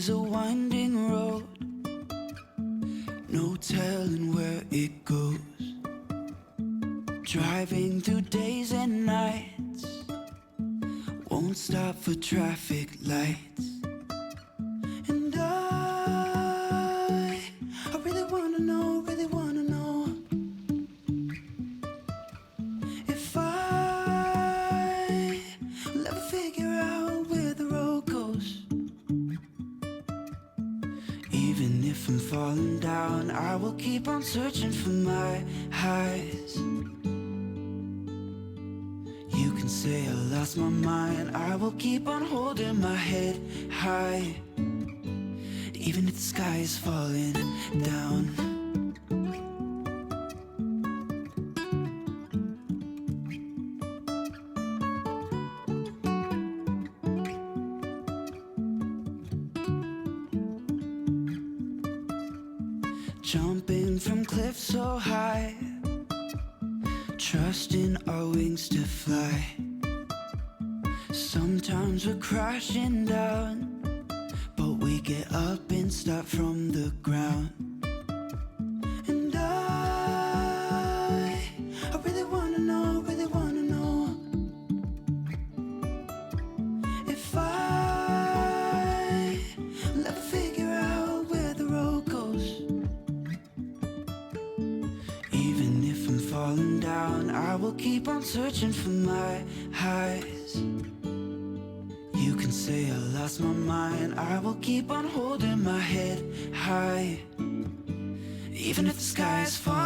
is a winding road, no telling where it goes. Driving through days and nights, won't stop for traffic lights. And I really wanna know, if I'll ever figure out where the road goes. Even if I'm falling down, I will keep on searching for my highs. You can say I lost my mind, I will keep on holding my head high, even if the sky is falling down. Jumping from cliffs so high, trusting our wings to fly. Sometimes we're crashing down, but we get up and start from the ground. And I really wanna know, if I'll ever figure out where the road goes. Even if I'm falling down, I will keep on searching for my highs. You can say I lost my mind, I will keep on holding my head high, even if the sky is falling